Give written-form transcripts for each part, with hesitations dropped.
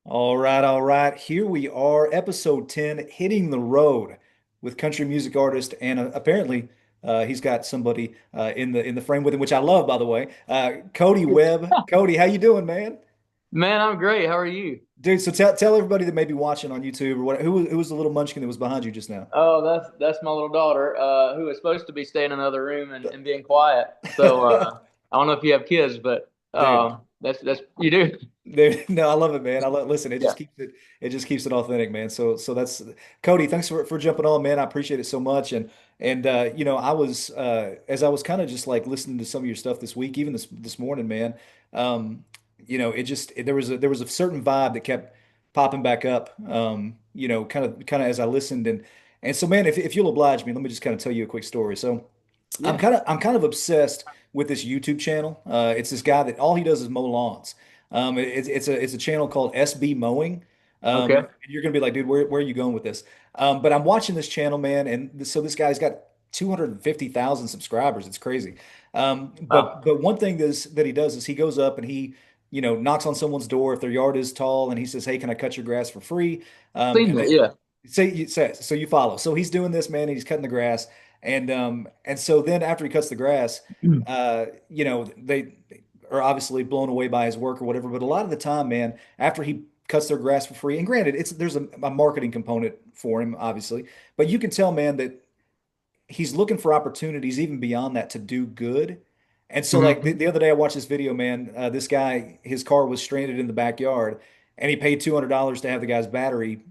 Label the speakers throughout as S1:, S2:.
S1: All right, all right. Here we are, episode 10, hitting the road with country music artist, and apparently he's got somebody in the frame with him, which I love, by the way. Cody Webb. Cody, how you doing, man?
S2: Man, I'm great. How are you?
S1: Dude, so tell everybody that may be watching on YouTube or what. Who was the little munchkin that was behind you just now?
S2: Oh, that's my little daughter, who is supposed to be staying in another room and being quiet. So I don't know if you have kids, but
S1: Dude,
S2: that's you do.
S1: no, I love it, man. Listen,
S2: Yeah,
S1: it just keeps it authentic, man. So that's Cody. Thanks for jumping on, man. I appreciate it so much. And I was as I was kind of just like listening to some of your stuff this week, even this morning, man. There was a certain vibe that kept popping back up. Kind of as I listened and so, man, if you'll oblige me, let me just kind of tell you a quick story. So.
S2: yeah.
S1: I'm kind of obsessed with this YouTube channel. It's this guy that all he does is mow lawns. It's a channel called SB Mowing.
S2: Okay.
S1: And you're gonna be like, dude, where are you going with this? But I'm watching this channel, man, and so this guy's got 250,000 subscribers. It's crazy.
S2: Wow.
S1: But one thing that he does is he goes up and he knocks on someone's door if their yard is tall, and he says, "Hey, can I cut your grass for free?"
S2: Seen
S1: And
S2: that?
S1: they
S2: Yeah.
S1: say so you follow. So he's doing this, man, and he's cutting the grass. And so then after he cuts the grass, they are obviously blown away by his work or whatever. But a lot of the time, man, after he cuts their grass for free, and granted, there's a marketing component for him, obviously, but you can tell, man, that he's looking for opportunities even beyond that to do good. And so, like
S2: Hmm.
S1: the other day, I watched this video, man. This guy, his car was stranded in the backyard, and he paid $200 to have the guy's battery,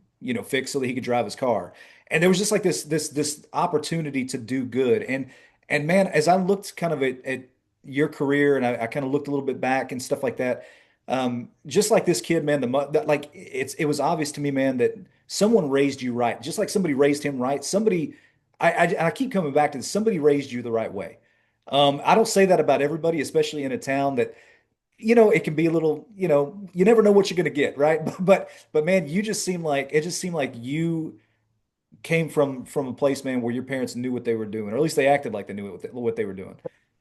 S1: fixed so that he could drive his car. And there was just like this opportunity to do good. And man, as I looked kind of at your career, and I kind of looked a little bit back and stuff like that, just like this kid, man, like it was obvious to me, man, that someone raised you right, just like somebody raised him right. I keep coming back to this. Somebody raised you the right way. I don't say that about everybody, especially in a town that, it can be a little, you never know what you're going to get, right? But man, it just seemed like you came from a place, man, where your parents knew what they were doing, or at least they acted like they knew what they were doing.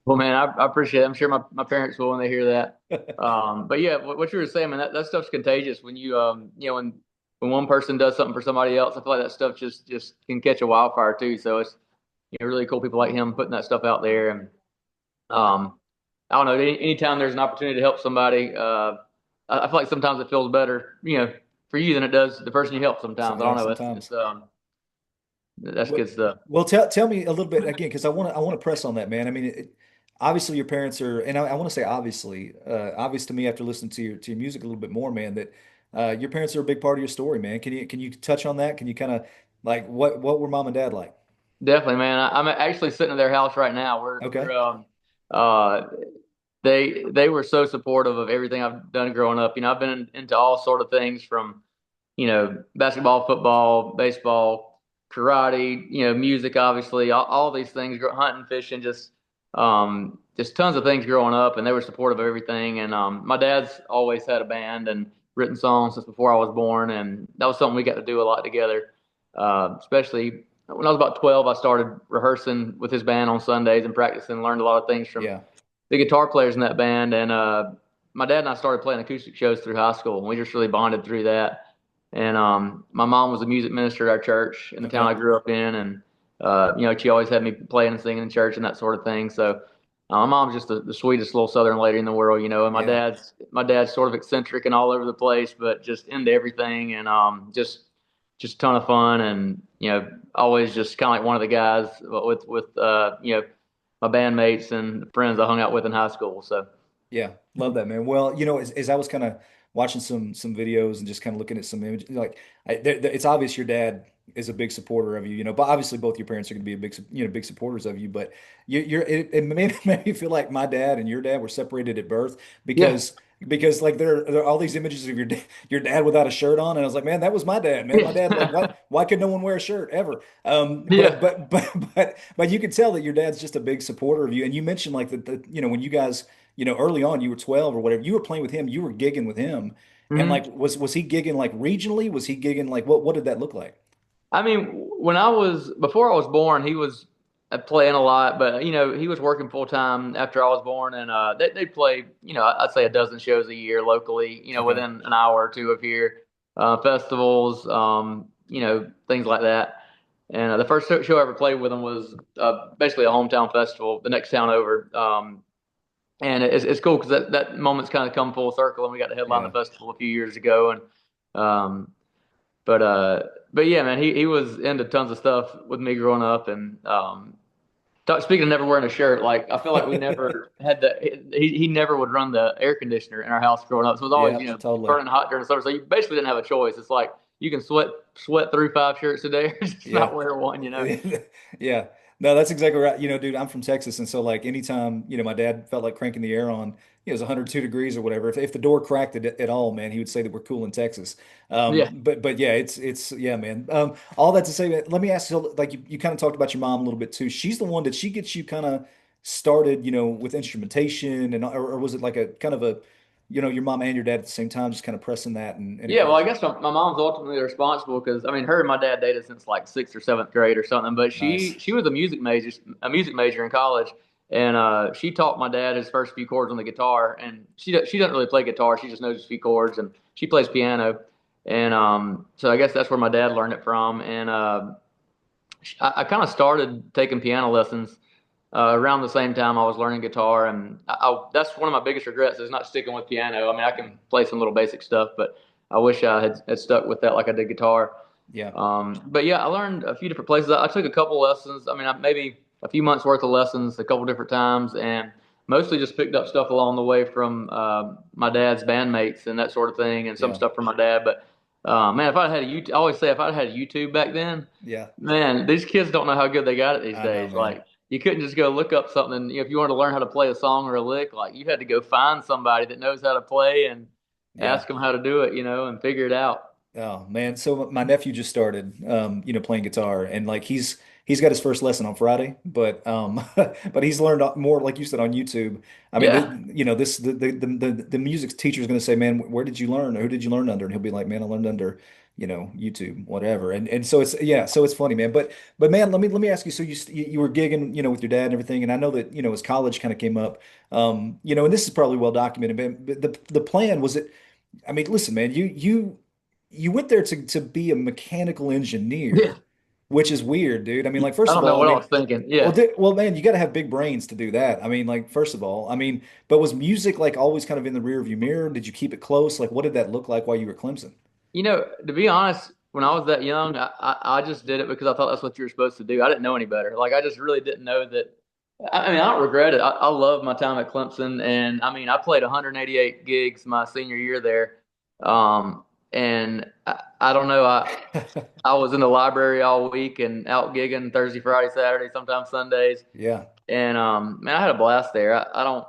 S2: Well, man, I appreciate it. I'm sure my parents will when they hear that. But yeah, what you were saying, man, that stuff's contagious when when one person does something for somebody else. I feel like that stuff just can catch a wildfire too. So it's really cool people like him putting that stuff out there. And I don't know, anytime there's an opportunity to help somebody, I feel like sometimes it feels better, for you than it does the person you help. Sometimes I don't
S1: Yeah,
S2: know.
S1: sometimes.
S2: That's
S1: Well,
S2: good stuff.
S1: well, tell me a little bit again, because I want to press on that, man. I mean, obviously your parents are, and I want to say obviously, obvious to me after listening to your music a little bit more, man, that your parents are a big part of your story, man. Can you touch on that? Can you kind of like what were mom and dad like?
S2: Definitely, man. I'm actually sitting in their house right now.
S1: Okay.
S2: Uh, they were so supportive of everything I've done growing up. I've been into all sort of things from, basketball, football, baseball, karate, music, obviously, all these things, hunting, fishing, just tons of things growing up, and they were supportive of everything. And my dad's always had a band and written songs since before I was born, and that was something we got to do a lot together. Especially when I was about 12, I started rehearsing with his band on Sundays and practicing, learned a lot of things from
S1: Yeah.
S2: the guitar players in that band. And my dad and I started playing acoustic shows through high school, and we just really bonded through that. And my mom was a music minister at our church in the town
S1: Okay.
S2: I grew up in, and she always had me playing and singing in church and that sort of thing. So my mom's just the sweetest little Southern lady in the world, and my
S1: Yeah.
S2: dad's sort of eccentric and all over the place, but just into everything, and just a ton of fun, and always just kind of like one of the guys with my bandmates and friends I hung out with in high school. So
S1: Yeah, love that, man. Well, as I was kind of watching some videos and just kind of looking at some images, like it's obvious your dad is a big supporter of you, but obviously both your parents are going to be big supporters of you. But it made me feel like my dad and your dad were separated at birth
S2: yeah,
S1: because like there are all these images of your dad without a shirt on, and I was like, man, that was my dad, man. My dad, like,
S2: yeah,
S1: why could no one wear a shirt ever?
S2: yeah.
S1: But you could tell that your dad's just a big supporter of you, and you mentioned like when you guys early on, you were 12 or whatever, you were playing with him, you were gigging with him. And like,
S2: Mhm.
S1: was he gigging like regionally? Was he gigging like, what did that look like?
S2: I mean, before I was born, he was. playing a lot, but he was working full time after I was born, and they'd play, I'd say a dozen shows a year locally,
S1: Okay.
S2: within an hour or two of here, festivals, things like that. And the first show I ever played with them was basically a hometown festival, the next town over. And it's cool because that moment's kind of come full circle, and we got to headline the
S1: Yeah.
S2: festival a few years ago, and um, but uh, but yeah, man, he was into tons of stuff with me growing up, and speaking of never wearing a shirt, like I feel like we never had the he never would run the air conditioner in our house growing up, so it was always
S1: Yeah, totally.
S2: burning hot during the summer. So you basically didn't have a choice. It's like you can sweat through five shirts a day, or just
S1: Yeah.
S2: not wear one.
S1: Yeah. No, that's exactly right. Dude, I'm from Texas. And so like anytime, my dad felt like cranking the air on, it was 102 degrees or whatever. If the door cracked at all, man, he would say that we're cool in Texas.
S2: Yeah.
S1: But yeah, yeah, man. All that to say, man, let me ask you, like you kind of talked about your mom a little bit too. She's the one that she gets you kind of started, with instrumentation or was it like a kind of a, your mom and your dad at the same time, just kind of pressing that and
S2: Yeah, well, I
S1: encouraging?
S2: guess my mom's ultimately responsible because I mean, her and my dad dated since like sixth or seventh grade or something. But
S1: Nice.
S2: she was a music major in college, and she taught my dad his first few chords on the guitar. And she doesn't really play guitar; she just knows a few chords, and she plays piano. And so I guess that's where my dad learned it from. And I kind of started taking piano lessons around the same time I was learning guitar, and that's one of my biggest regrets is not sticking with piano. I mean, I can play some little basic stuff, but I wish I had stuck with that like I did guitar.
S1: Yeah.
S2: But yeah, I learned a few different places. I took a couple lessons. I mean, maybe a few months worth of lessons a couple different times, and mostly just picked up stuff along the way from my dad's bandmates and that sort of thing, and some
S1: Yeah.
S2: stuff from my dad. But man, if I had a YouTube, I always say if I had a YouTube back then,
S1: Yeah.
S2: man, these kids don't know how good they got it these
S1: I know,
S2: days.
S1: man.
S2: Like you couldn't just go look up something. If you wanted to learn how to play a song or a lick, like you had to go find somebody that knows how to play and
S1: Yeah.
S2: ask them how to do it, and figure it out.
S1: Oh man, so my nephew just started, playing guitar, and like he's got his first lesson on Friday, but but he's learned more, like you said, on YouTube. I mean,
S2: Yeah.
S1: this the music teacher is going to say, man, where did you learn? Or who did you learn under? And he'll be like, man, I learned under, YouTube, whatever. And so it's yeah, so it's funny, man. But man, let me ask you. So you were gigging, with your dad and everything, and I know that as college kind of came up, and this is probably well documented, but the plan was it. I mean, listen, man, you went there to be a mechanical
S2: Yeah.
S1: engineer, which is weird, dude. I mean, like,
S2: I
S1: first of
S2: don't know
S1: all, I
S2: what I
S1: mean,
S2: was thinking.
S1: well,
S2: Yeah.
S1: well, man, you got to have big brains to do that. I mean, like, first of all, I mean, but was music like always kind of in the rear view mirror? Did you keep it close? Like, what did that look like while you were at Clemson?
S2: To be honest, when I was that young, I just did it because I thought that's what you were supposed to do. I didn't know any better. Like I just really didn't know that. I mean, I don't regret it. I love my time at Clemson, and I mean, I played 188 gigs my senior year there. And I don't know. I was in the library all week and out gigging Thursday, Friday, Saturday, sometimes Sundays.
S1: Yeah,
S2: And man, I had a blast there. I don't.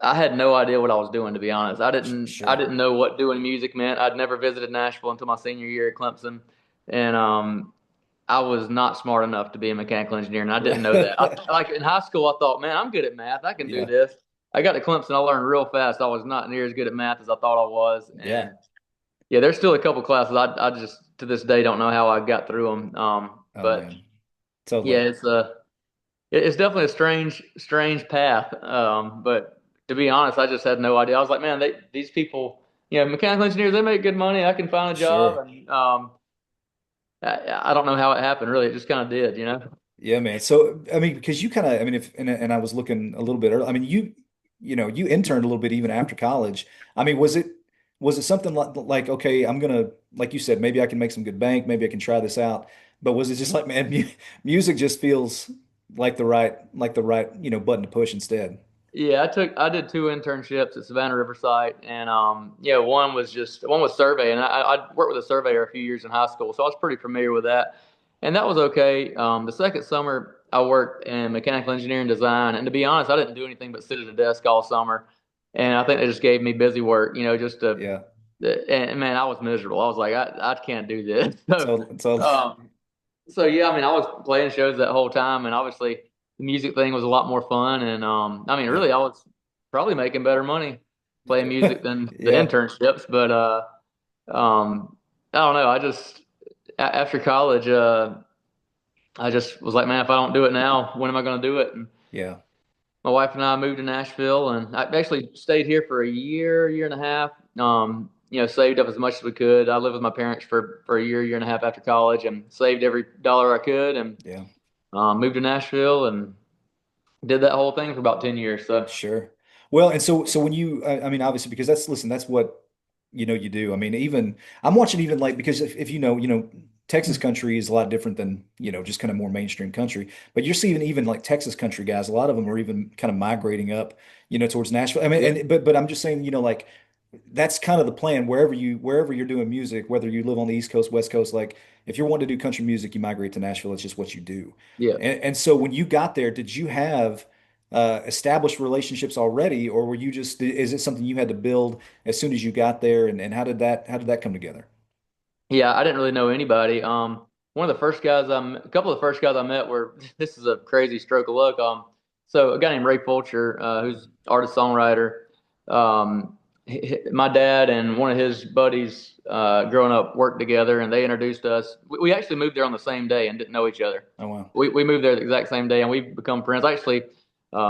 S2: I had no idea what I was doing, to be honest. I didn't. I
S1: sure.
S2: didn't know what doing music meant. I'd never visited Nashville until my senior year at Clemson, and I was not smart enough to be a mechanical engineer, and I didn't know that. Like in high school, I thought, man, I'm good at math. I can do
S1: Yeah,
S2: this. I got to Clemson. I learned real fast. I was not near as good at math as I thought I was,
S1: yeah.
S2: and yeah, there's still a couple classes I just to this day don't know how I got through them.
S1: Oh
S2: But
S1: man,
S2: yeah,
S1: totally.
S2: it's definitely a strange path. But to be honest, I just had no idea. I was like, man, these people, mechanical engineers, they make good money. I can find a
S1: Sure.
S2: job, and I don't know how it happened. Really, it just kind of did.
S1: Yeah, man. So, I mean, because you kind of, I mean, if and I was looking a little bit early. I mean, you interned a little bit even after college. I mean, was it something like okay, I'm gonna, like you said, maybe I can make some good bank, maybe I can try this out. But was it just like, man, mu music just feels like the right, button to push instead?
S2: Yeah, I did two internships at Savannah Riverside, and yeah, one was survey, and I worked with a surveyor a few years in high school, so I was pretty familiar with that, and that was okay. The second summer I worked in mechanical engineering design, and to be honest, I didn't do anything but sit at a desk all summer, and I think they just gave me busy work, just to,
S1: Yeah,
S2: and man, I was miserable. I was like, I can't do this.
S1: totally, totally.
S2: Um, so yeah, I mean, I was playing shows that whole time, and obviously the music thing was a lot more fun. And I mean,
S1: Yeah,
S2: really, I was probably making better money playing music than the
S1: yeah,
S2: internships. But I don't know. After college, I just was like, man, if I don't do it now, when am I going to do it? And
S1: Yeah.
S2: my wife and I moved to Nashville, and I actually stayed here for a year and a half. Saved up as much as we could. I lived with my parents for a year and a half after college, and saved every dollar I could, and
S1: Yeah.
S2: moved to Nashville and did that whole thing for about 10 years. So
S1: Sure. Well, and so when you, I mean, obviously, because that's, listen, that's what, you do. I mean, even I'm watching even like, because if Texas country is a lot different than, just kind of more mainstream country, but you're seeing even like Texas country guys, a lot of them are even kind of migrating up, towards Nashville. I mean,
S2: yeah,
S1: but I'm just saying, like that's kind of the plan wherever you're doing music, whether you live on the East Coast, West Coast, like if you're wanting to do country music, you migrate to Nashville. It's just what you do.
S2: yeah.
S1: And so when you got there, did you have established relationships already, or were you just, is it something you had to build as soon as you got there? And how did that come together?
S2: Yeah, I didn't really know anybody. A couple of the first guys I met were, this is a crazy stroke of luck. So a guy named Ray Fulcher, who's artist songwriter. My dad and one of his buddies, growing up, worked together, and they introduced us. We actually moved there on the same day and didn't know each other.
S1: Oh wow.
S2: We moved there the exact same day, and we've become friends. I actually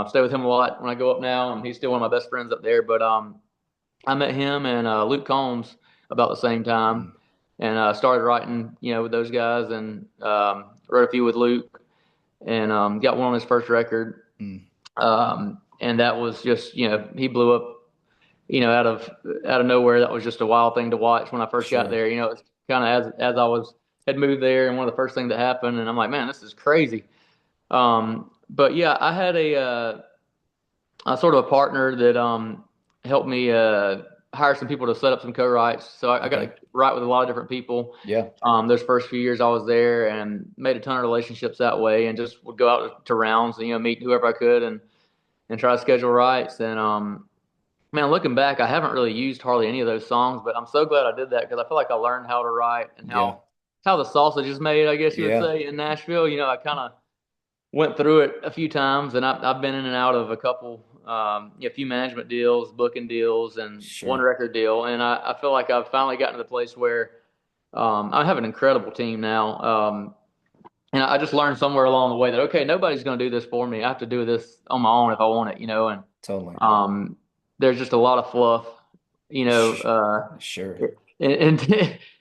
S2: stay with him a lot when I go up now, and he's still one of my best friends up there. But I met him and Luke Combs about the same time,
S1: Mm,
S2: and started writing, with those guys, and wrote a few with Luke, and got one on his first record.
S1: mm,
S2: And that was just, he blew up, out of nowhere. That was just a wild thing to watch when I first got
S1: sure.
S2: there. It's kind of as I was had moved there, and one of the first things that happened, and I'm like, man, this is crazy. But yeah, I had a sort of a partner that helped me hire some people to set up some co-writes. So I got to
S1: Okay.
S2: write with a lot of different people.
S1: Yeah.
S2: Those first few years I was there, and made a ton of relationships that way, and just would go out to rounds and meet whoever I could, and try to schedule writes. And man, looking back, I haven't really used hardly any of those songs, but I'm so glad I did that, because I feel like I learned how to write and
S1: Yeah.
S2: how the sausage is made, I guess you would
S1: Yeah.
S2: say, in Nashville. I kind of went through it a few times, and I've been in and out of a couple, a few management deals, booking deals, and one
S1: Sure.
S2: record deal. And I feel like I've finally gotten to the place where I have an incredible team now. And I just learned somewhere along the way that, okay, nobody's going to do this for me. I have to do this on my own if I want it. And
S1: Totally.
S2: there's just a lot of fluff, you know,
S1: Sh-
S2: uh,
S1: Sure.
S2: and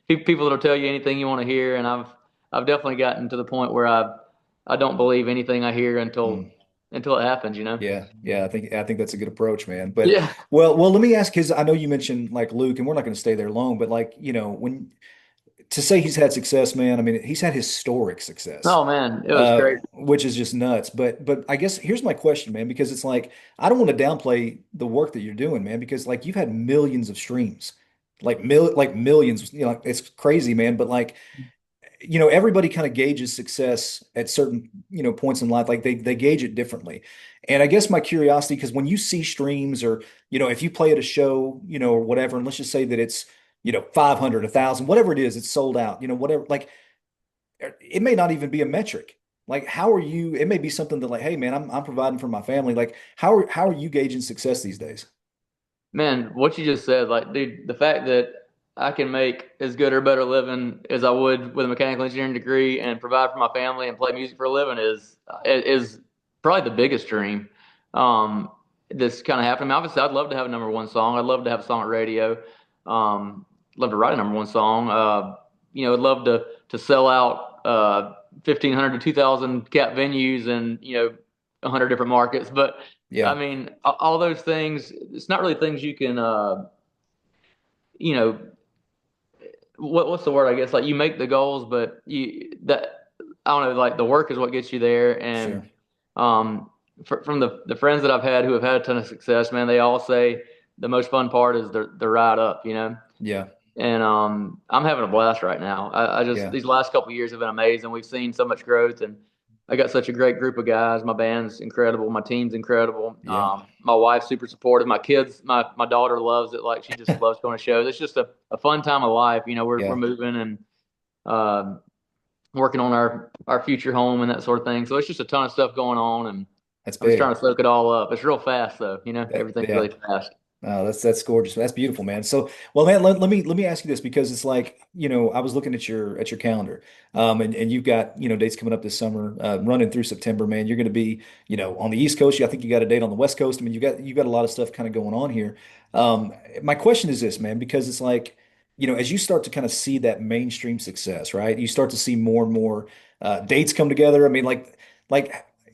S2: people that'll tell you anything you want to hear. And I've definitely gotten to the point where I don't believe anything I hear until
S1: Mm.
S2: until it happens.
S1: Yeah, yeah, I think that's a good approach, man. But
S2: Yeah.
S1: well, let me ask, because I know you mentioned like Luke, and we're not going to stay there long, but like, when to say he's had success, man, I mean, he's had historic success,
S2: Oh man, it was crazy.
S1: which is just nuts. But I guess here's my question, man, because it's like I don't want to downplay the work that you're doing, man, because like you've had millions of streams, like millions, it's crazy, man. But like, everybody kind of gauges success at certain, points in life. Like they gauge it differently. And I guess my curiosity, because when you see streams or, if you play at a show, or whatever, and let's just say that it's, 500, 1,000, whatever it is, it's sold out, whatever, like it may not even be a metric. Like, how are you, it may be something that like, hey man, I'm providing for my family. Like, how are you gauging success these days?
S2: Man, what you just said, like, dude, the fact that I can make as good or better living as I would with a mechanical engineering degree and provide for my family and play music for a living is probably the biggest dream. Um, this kind of happened. I mean, obviously, I'd love to have a number one song. I'd love to have a song at radio. Love to write a number one song. I'd love to sell out 1,500 to 2,000 cap venues and 100 different markets. But I
S1: Yeah,
S2: mean, all those things, it's not really things you can, you know, what's the word? I guess like you make the goals, but I don't know, like the work is what gets you there. And
S1: sure.
S2: um, from the friends that I've had who have had a ton of success, man, they all say the most fun part is the ride up.
S1: Yeah,
S2: And I'm having a blast right now. I just
S1: yeah,
S2: these last couple of years have been amazing. We've seen so much growth, and I got such a great group of guys. My band's incredible. My team's incredible.
S1: yeah,
S2: My wife's super supportive. My kids, my daughter loves it. Like she just loves going to shows. It's just a fun time of life. We're
S1: yeah.
S2: moving and uh, working on our future home and that sort of thing. So it's just a ton of stuff going on, and
S1: That's
S2: I'm just trying
S1: big.
S2: to soak it all up. It's real fast though.
S1: That,
S2: Everything's
S1: yeah.
S2: really fast.
S1: Oh, that's gorgeous. That's beautiful, man. So, well, man, let me ask you this because it's like, I was looking at your calendar, and you've got, dates coming up this summer, running through September, man. You're going to be, on the East Coast. I think you got a date on the West Coast. I mean, you got a lot of stuff kind of going on here. My question is this, man, because it's like, as you start to kind of see that mainstream success, right? You start to see more and more dates come together. I mean, like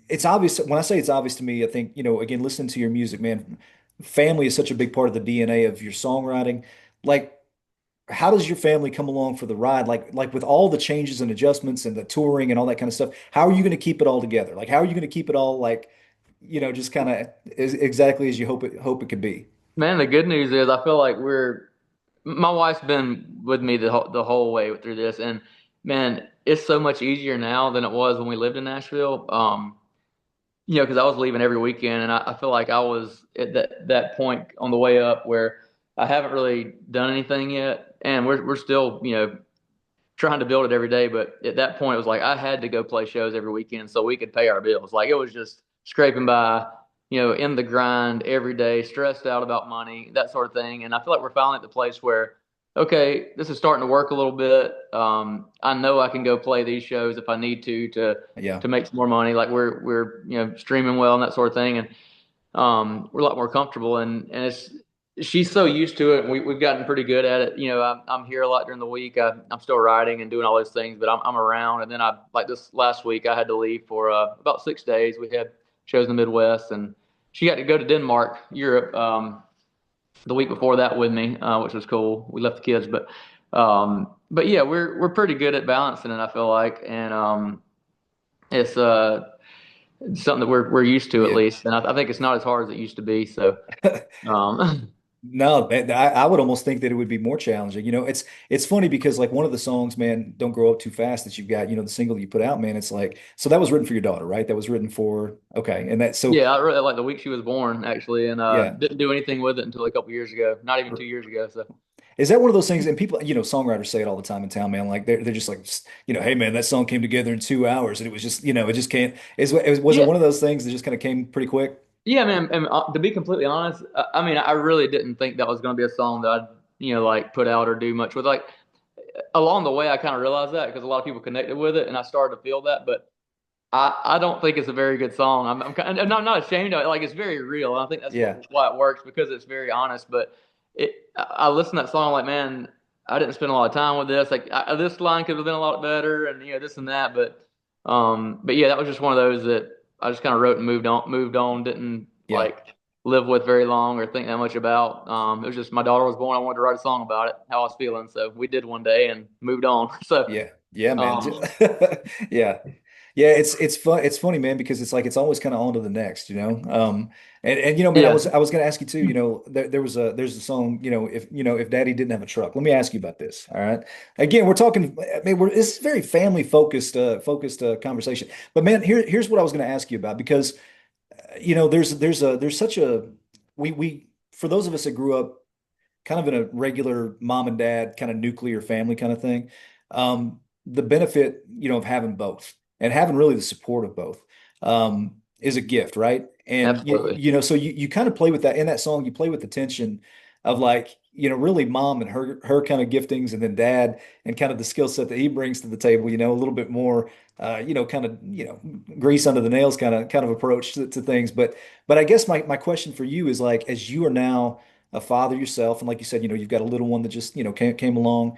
S1: it's obvious when I say it's obvious to me. I think, again, listening to your music, man, family is such a big part of the DNA of your songwriting. Like, how does your family come along for the ride? Like with all the changes and adjustments and the touring and all that kind of stuff, how are you going to keep it all together? Like, how are you going to keep it all like, just kind of exactly as you hope it could be?
S2: Man, the good news is I feel like my wife's been with me the whole way through this, and man, it's so much easier now than it was when we lived in Nashville. Because I was leaving every weekend, and I feel like I was at that point on the way up where I haven't really done anything yet, and we're still trying to build it every day. But at that point, it was like I had to go play shows every weekend so we could pay our bills. Like it was just scraping by, in the grind every day, stressed out about money, that sort of thing. And I feel like we're finally at the place where, okay, this is starting to work a little bit. I know I can go play these shows if I need
S1: Yeah.
S2: to make some more money. Like we're streaming well and that sort of thing, and we're a lot more comfortable. And it's she's so used to it. And we've gotten pretty good at it. I'm here a lot during the week. I'm still writing and doing all those things, but I'm around. And then like this last week, I had to leave for about 6 days. We had shows in the Midwest, and she got to go to Denmark, Europe, the week before that with me, which was cool. We left the kids, but yeah, we're pretty good at balancing it. I feel like, and it's something that we're used to at
S1: Yeah.
S2: least, and I think it's not as hard as it used to be. So, um,
S1: No, man, I would almost think that it would be more challenging. It's funny because like one of the songs, man, Don't Grow Up Too Fast that you've got, the single you put out, man, it's like so that was written for your daughter, right? That was written for okay. And that so
S2: yeah, I really like the week she was born actually, and
S1: yeah.
S2: didn't do anything with it until a couple years ago, not even 2 years ago. So,
S1: Is that one of those things? And people, songwriters say it all the time in town, man. Like they're just like, hey, man, that song came together in 2 hours, and it was just, it just can't. Was it
S2: yeah,
S1: one of those things that just kind of came pretty quick?
S2: yeah, man. And to be completely honest, I mean, I really didn't think that was going to be a song that I'd like put out or do much with. Like along the way, I kind of realized that because a lot of people connected with it, and I started to feel that, but. I don't think it's a very good song. I'm not ashamed of it. Like it's very real. And I think that's
S1: Yeah,
S2: why it works because it's very honest. But I listen to that song I'm like, man, I didn't spend a lot of time with this. Like this line could have been a lot better, and this and that. But yeah, that was just one of those that I just kind of wrote and moved on. Didn't
S1: yeah,
S2: like live with very long or think that much about. It was just my daughter was born. I wanted to write a song about it, how I was feeling. So we did one day and moved on. So
S1: yeah, yeah, man.
S2: um,
S1: Yeah. Yeah, it's fun. It's funny, man, because it's like it's always kind of on to the next, you know. And man, I
S2: yeah,
S1: was going to ask you too. There's a song, if Daddy didn't have a truck. Let me ask you about this. All right. Again, we're talking. I mean, this is very family focused conversation. But man, here's what I was going to ask you about because there's such a we for those of us that grew up kind of in a regular mom and dad kind of nuclear family kind of thing. The benefit, of having both and having really the support of both is a gift, right? And
S2: absolutely.
S1: so you kind of play with that in that song. You play with the tension of like, really mom and her kind of giftings, and then dad and kind of the skill set that he brings to the table. A little bit more, kind of grease under the nails kind of approach to things. But I guess my question for you is like, as you are now a father yourself, and like you said, you've got a little one that just came along.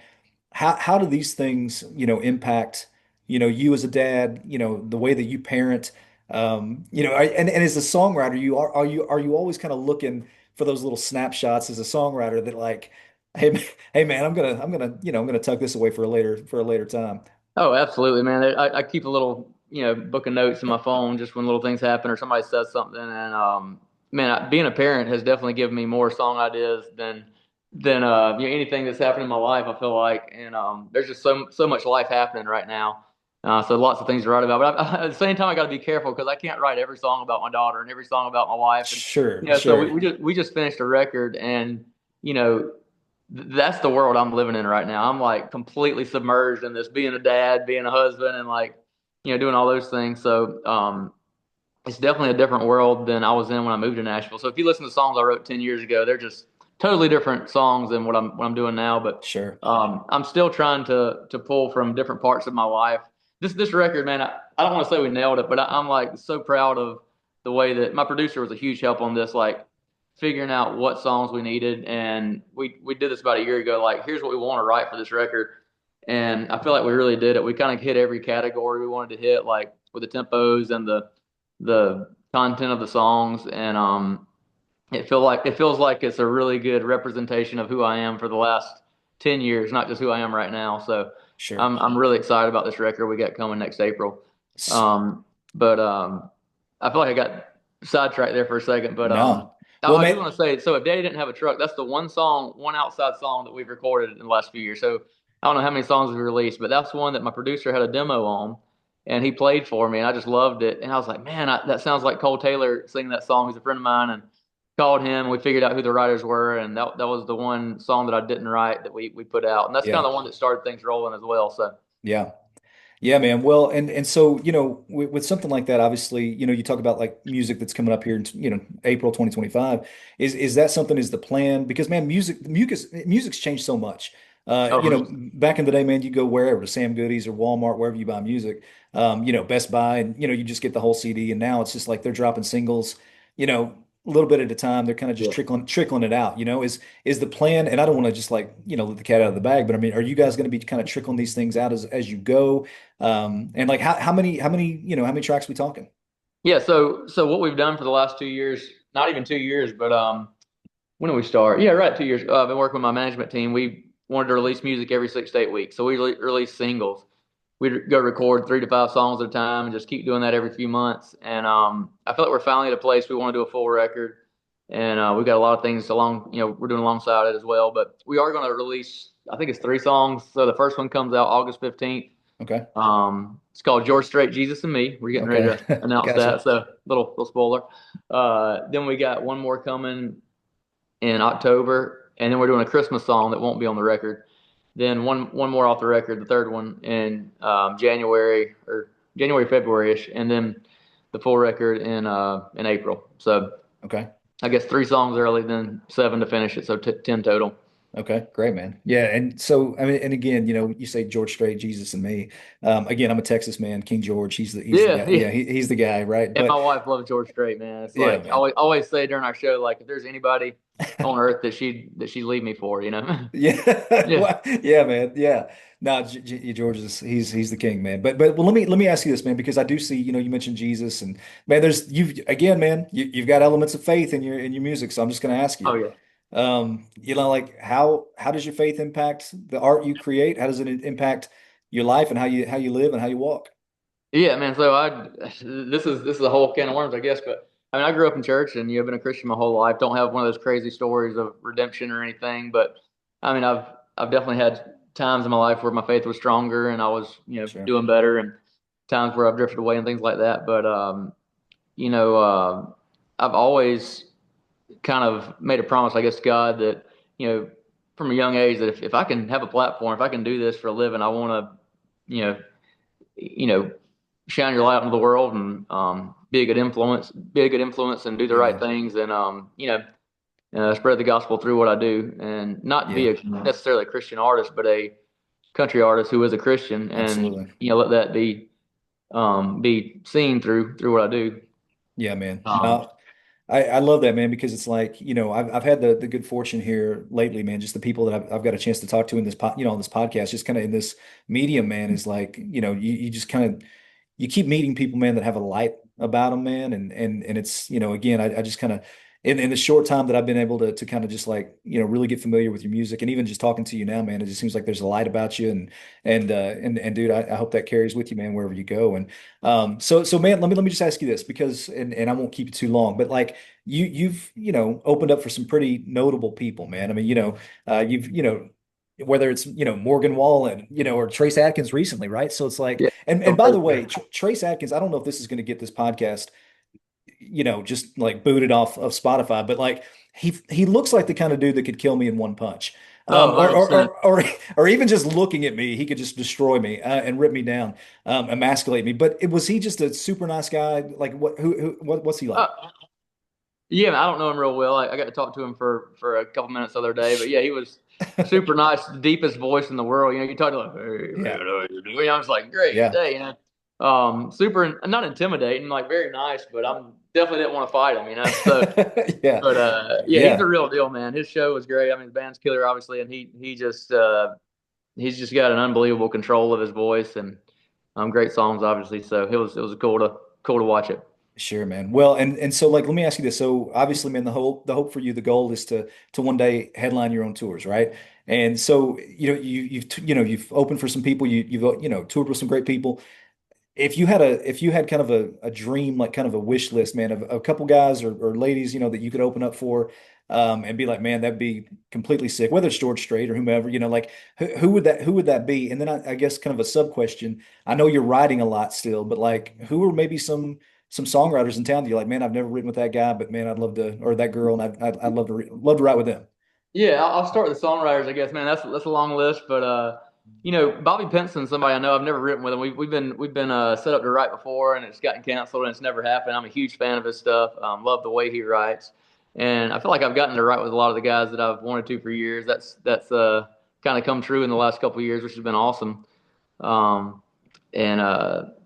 S1: How do these things impact you as a dad, the way that you parent, and as a songwriter, are you always kind of looking for those little snapshots as a songwriter that like, hey hey man, I'm gonna tuck this away for a later time.
S2: Oh, absolutely, man. I keep a little, book of notes in my phone just when little things happen or somebody says something. And man, being a parent has definitely given me more song ideas than anything that's happened in my life. I feel like, and there's just so much life happening right now. So lots of things to write about. But at the same time, I got to be careful because I can't write every song about my daughter and every song about my wife. And
S1: Sure,
S2: so we,
S1: sure.
S2: we just finished a record, and you know that's the world I'm living in right now. I'm like completely submerged in this, being a dad, being a husband, and like, doing all those things. So, it's definitely a different world than I was in when I moved to Nashville. So if you listen to songs I wrote 10 years ago, they're just totally different songs than what I'm doing now. But
S1: Sure.
S2: I'm still trying to pull from different parts of my life. This record, man, I don't want to say we nailed it, but I'm like so proud of the way that my producer was a huge help on this, like figuring out what songs we needed. And we did this about a year ago. Like, here's what we want to write for this record. And I feel like we really did it. We kind of hit every category we wanted to hit, like with the tempos and the content of the songs, and it feels like it's a really good representation of who I am for the last 10 years, not just who I am right now. So
S1: Sure.
S2: I'm really excited about this record we got coming next April.
S1: S-
S2: But I feel like I got sidetracked there for a second. But
S1: No. Well,
S2: I do
S1: man,
S2: want to say, so if Daddy didn't have a truck, that's the one song, one outside song that we've recorded in the last few years. So I don't know how many songs we released, but that's one that my producer had a demo on, and he played for me, and I just loved it. And I was like, man, that sounds like Cole Taylor singing that song. He's a friend of mine, and called him. We figured out who the writers were, and that was the one song that I didn't write that we put out, and that's kind
S1: yeah.
S2: of the one that started things rolling as well. So
S1: Yeah. Yeah, man. Well, and so, with something like that, obviously, you talk about like music that's coming up here in, April 2025. Is that something is the plan? Because man, music's changed so much.
S2: oh,
S1: Back in the day, man, you go wherever, to Sam Goody's or Walmart, wherever you buy music, Best Buy, and you just get the whole CD. And now it's just like they're dropping singles, a little bit at a time. They're kind of just
S2: yeah.
S1: trickling it out. Is the plan, and I don't want to just like, let the cat out of the bag, but I mean, are you guys going to be kind of trickling these things out as you go? And like how many tracks we talking?
S2: Yeah, so what we've done for the last 2 years, not even 2 years, but when did we start? Yeah, right, 2 years. I've been working with my management team. We wanted to release music every 6 to 8 weeks, so we release singles. We'd go record 3 to 5 songs at a time and just keep doing that every few months. And I feel like we're finally at a place we want to do a full record, and we've got a lot of things along. We're doing alongside it as well. But we are going to release, I think it's 3 songs. So the first one comes out August 15th.
S1: Okay.
S2: It's called George Strait, Jesus and Me. We're getting ready
S1: Okay.
S2: to announce
S1: Gotcha.
S2: that. So little spoiler. Then we got one more coming in October, and then we're doing a Christmas song that won't be on the record. Then one more off the record, the third one in January or January February ish, and then the full record in April. So
S1: Okay.
S2: I guess 3 songs early, then 7 to finish it. So 10 total.
S1: Okay, great, man. Yeah, and so I mean, and again, you say George Strait, Jesus and Me. Again, I'm a Texas man. King George, he's the
S2: Yeah,
S1: guy.
S2: yeah.
S1: Yeah, he's the guy, right?
S2: And my
S1: But
S2: wife loves George Strait, man. It's
S1: yeah,
S2: like I
S1: man.
S2: always say during our show, like if there's anybody on earth that she'd leave me for, you know?
S1: Yeah,
S2: Yeah.
S1: Yeah, man. Yeah. No, George is he's the king, man. But well, let me ask you this, man, because I do see, you mentioned Jesus, and man, you've again, man, you've got elements of faith in your music. So I'm just going to ask
S2: Oh
S1: you,
S2: yeah.
S1: like how does your faith impact the art you create? How does it impact your life and how you live and how you walk?
S2: Yeah, man. So this is a whole can of worms, I guess. But I mean, I grew up in church, and I've been a Christian my whole life. Don't have one of those crazy stories of redemption or anything, but I mean, I've definitely had times in my life where my faith was stronger and I was
S1: Sure.
S2: doing better, and times where I've drifted away and things like that. But you know, I've always kind of made a promise, I guess, to God that from a young age that if I can have a platform, if I can do this for a living, I want to you know you know shine your light into the world and be a good influence and do the right
S1: Amen.
S2: things and spread the gospel through what I do and not be
S1: Yeah,
S2: a necessarily a Christian artist, but a country artist who is a Christian and
S1: absolutely.
S2: let that be seen through what I do.
S1: Yeah, man.
S2: Um,
S1: No, I love that, man, because it's like, I've had the good fortune here lately, man, just the people that I've got a chance to talk to in this on this podcast, just kind of in this medium, man, is like, you just kind of you keep meeting people, man, that have a light about them, man. And it's, again, I just kind of in the short time that I've been able to kind of just like, really get familiar with your music and even just talking to you now, man, it just seems like there's a light about you. And dude, I hope that carries with you, man, wherever you go. And so man, let me just ask you this because and I won't keep it too long, but like you've opened up for some pretty notable people, man. I mean, you've whether it's Morgan Wallen, or Trace Adkins recently, right? So it's like,
S2: yeah,
S1: and by the way, Trace Adkins, I don't know if this is going to get this podcast, just like booted off of Spotify, but like he looks like the kind of dude that could kill me in one punch.
S2: Oh,
S1: Or, or,
S2: 100%.
S1: or, or, or even just looking at me, he could just destroy me and rip me down, emasculate me. But was he just a super nice guy? Like what's he like?
S2: Yeah, I don't know him real well. I got to talk to him for a couple minutes the other day, but yeah, he was super nice, deepest voice in the world. You talk to like, hey man,
S1: Yeah,
S2: how you doing? I was like, great
S1: yeah,
S2: day, super not intimidating, like very nice, but I'm definitely didn't want to fight him, So,
S1: yeah,
S2: but yeah, he's the
S1: yeah.
S2: real deal, man. His show was great. I mean, the band's killer, obviously, and he's just got an unbelievable control of his voice and great songs, obviously. So it was cool to watch it.
S1: Sure, man. Well, and so like let me ask you this. So obviously, man, the hope for you, the goal is to one day headline your own tours, right? And so, you've opened for some people, you've toured with some great people. If you had kind of a dream, like kind of a wish list, man, of a couple guys or ladies, that you could open up for, and be like, man, that'd be completely sick, whether it's George Strait or whomever, like who would that be? And then I guess kind of a sub question. I know you're writing a lot still, but like who are maybe some songwriters in town that you're like, man, I've never written with that guy, but man, I'd love to, or that girl, and I'd love to write with them.
S2: Yeah, I'll start with the songwriters, I guess, man. That's a long list, but Bobby Pinson's somebody I know. I've never written with him. We've been set up to write before, and it's gotten canceled, and it's never happened. I'm a huge fan of his stuff. Love the way he writes, and I feel like I've gotten to write with a lot of the guys that I've wanted to for years. That's kind of come true in the last couple of years, which has been awesome. And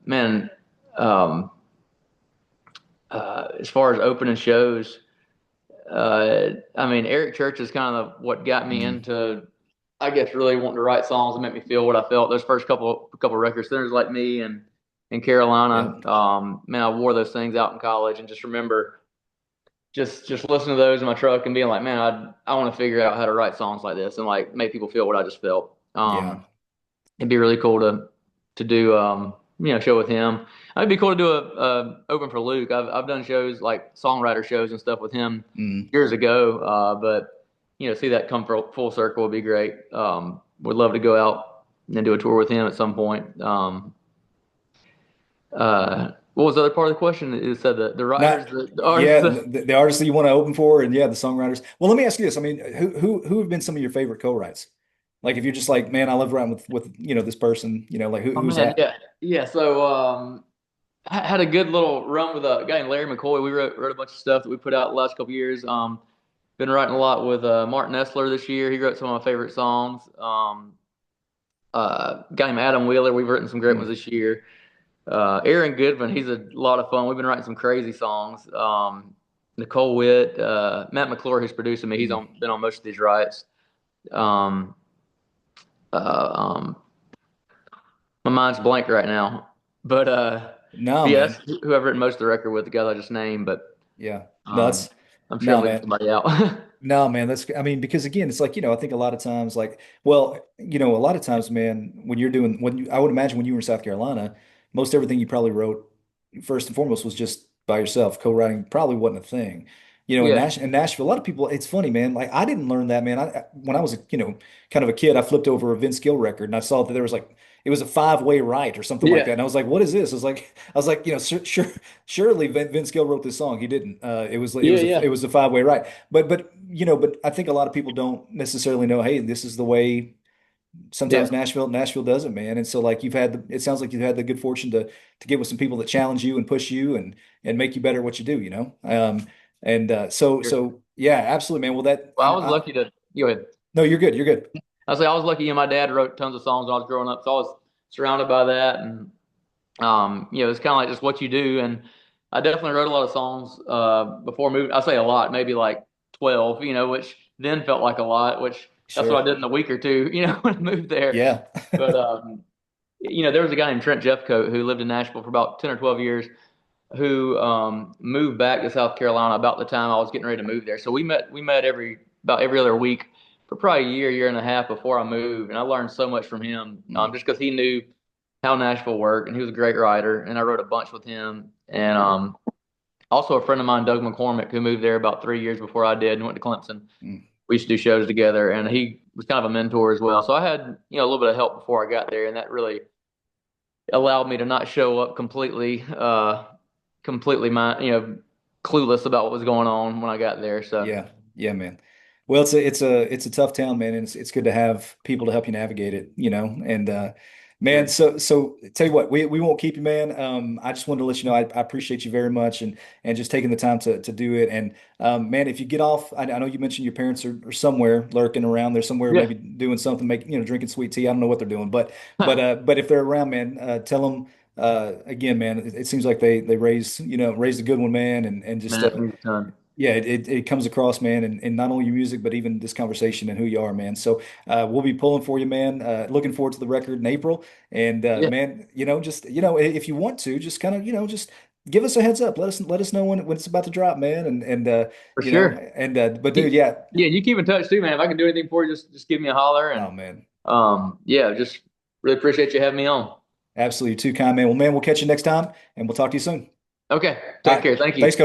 S2: man, um, as far as opening shows. I mean, Eric Church is kind of what got me
S1: Mm,
S2: into, I guess, really wanting to write songs and make me feel what I felt. Those first couple records, Sinners Like Me and in Carolina,
S1: yep.
S2: man, I wore those things out in college and just remember just listening to those in my truck and being like, man, I want to figure out how to write songs like this and like make people feel what I just felt.
S1: Yeah.
S2: It'd be really cool to do show with him. It'd be cool to do a open for Luke. I've done shows like songwriter shows and stuff with him
S1: Mm.
S2: years ago, but see that come full circle would be great. Would love to go out and do a tour with him at some point. What was the other part of the question? It said the writers,
S1: Not,
S2: the
S1: yeah,
S2: artists.
S1: the artists that you want to open for, and yeah, the songwriters. Well, let me ask you this. I mean, who have been some of your favorite co-writes? Like, if you're just like, man, I love writing with this person. Like
S2: Oh
S1: who's
S2: man,
S1: that?
S2: yeah, yeah. So I had a good little run with a guy named Larry McCoy. We wrote a bunch of stuff that we put out the last couple of years. Been writing a lot with Martin Essler this year. He wrote some of my favorite songs. Guy named Adam Wheeler. We've written some great ones
S1: Mm,
S2: this year. Aaron Goodman. He's a lot of fun. We've been writing some crazy songs. Nicole Witt, Matt McClure, who's producing me. He's
S1: mm.
S2: been on most of these writes. Um, uh, um, my mind's blank right now, but
S1: No,
S2: yes,
S1: man.
S2: who I've written most of the record with, the guys I just named. But
S1: Yeah. No,
S2: um,
S1: that's
S2: I'm sure I'm
S1: no,
S2: leaving
S1: man.
S2: somebody out.
S1: No, man, I mean, because again, it's like, I think a lot of times, like, well, a lot of times, man, I would imagine when you were in South Carolina, most everything you probably wrote first and foremost was just by yourself. Co-writing probably wasn't a thing.
S2: Yeah,
S1: In Nashville, a lot of people, it's funny, man. Like, I didn't learn that, man. When I was, kind of a kid, I flipped over a Vince Gill record and I saw that there was like, it was a five-way right or something like that.
S2: yeah,
S1: And I was like, what is this? I was like, surely Vince Gill wrote this song. He didn't. It
S2: yeah,
S1: was a,
S2: yeah,
S1: it was a five-way right. But I think a lot of people don't necessarily know, hey, this is the way
S2: yeah.
S1: sometimes Nashville does it, man. And so like it sounds like you've had the good fortune to get with some people that challenge you and push you and make you better at what you do. And
S2: Sure.
S1: so yeah, absolutely, man. Well,
S2: Well, I was lucky to go ahead.
S1: no, you're good. You're good.
S2: I say I was lucky, and my dad wrote tons of songs when I was growing up, so I was surrounded by that, and it's kind of like just what you do. And I definitely wrote a lot of songs before moving. I say a lot, maybe like 12, which then felt like a lot. Which that's what I
S1: Sure.
S2: did in a week or two, when I moved there.
S1: Yeah.
S2: But there was a guy named Trent Jeffcoat who lived in Nashville for about 10 or 12 years, who moved back to South Carolina about the time I was getting ready to move there. So we met about every other week for probably a year and a half before I moved, and I learned so much from him
S1: Mm.
S2: just because he knew how Nashville worked, and he was a great writer, and I wrote a bunch with him. And also a friend of mine, Doug McCormick, who moved there about 3 years before I did and went to Clemson.
S1: Mm.
S2: We used to do shows together, and he was kind of a mentor as well. So I had a little bit of help before I got there, and that really allowed me to not show up completely clueless about what was going on when I got there. So
S1: Yeah. Yeah, man. Well, it's a tough town, man, and it's good to have people to help you navigate it, you know. And man,
S2: Sure.
S1: so tell you what, we won't keep you, man. I just wanted to let you know I appreciate you very much, and just taking the time to do it. And man, if you get off, I know you mentioned your parents are somewhere lurking around. They're somewhere
S2: Yeah.
S1: maybe doing something, drinking sweet tea. I don't know what they're doing, but if they're around, man, tell them. Again, man, it seems like they raised a good one, man, and
S2: Man,
S1: just
S2: that means a ton.
S1: yeah, it comes across, man, and not only your music, but even this conversation and who you are, man. So we'll be pulling for you, man. Looking forward to the record in April. And
S2: Yeah,
S1: man, just if you want to, just kind of just give us a heads up. Let us know when it's about to drop, man. And
S2: for sure.
S1: but dude, yeah.
S2: Yeah, you keep in touch too, man. If I can do anything for you, just give me a holler.
S1: Oh
S2: And
S1: man,
S2: yeah, just really appreciate you having me on.
S1: absolutely too kind, man. Well, man, we'll catch you next time, and we'll talk to you soon.
S2: Okay,
S1: All
S2: take
S1: right,
S2: care. Thank
S1: thanks,
S2: you.
S1: Cody.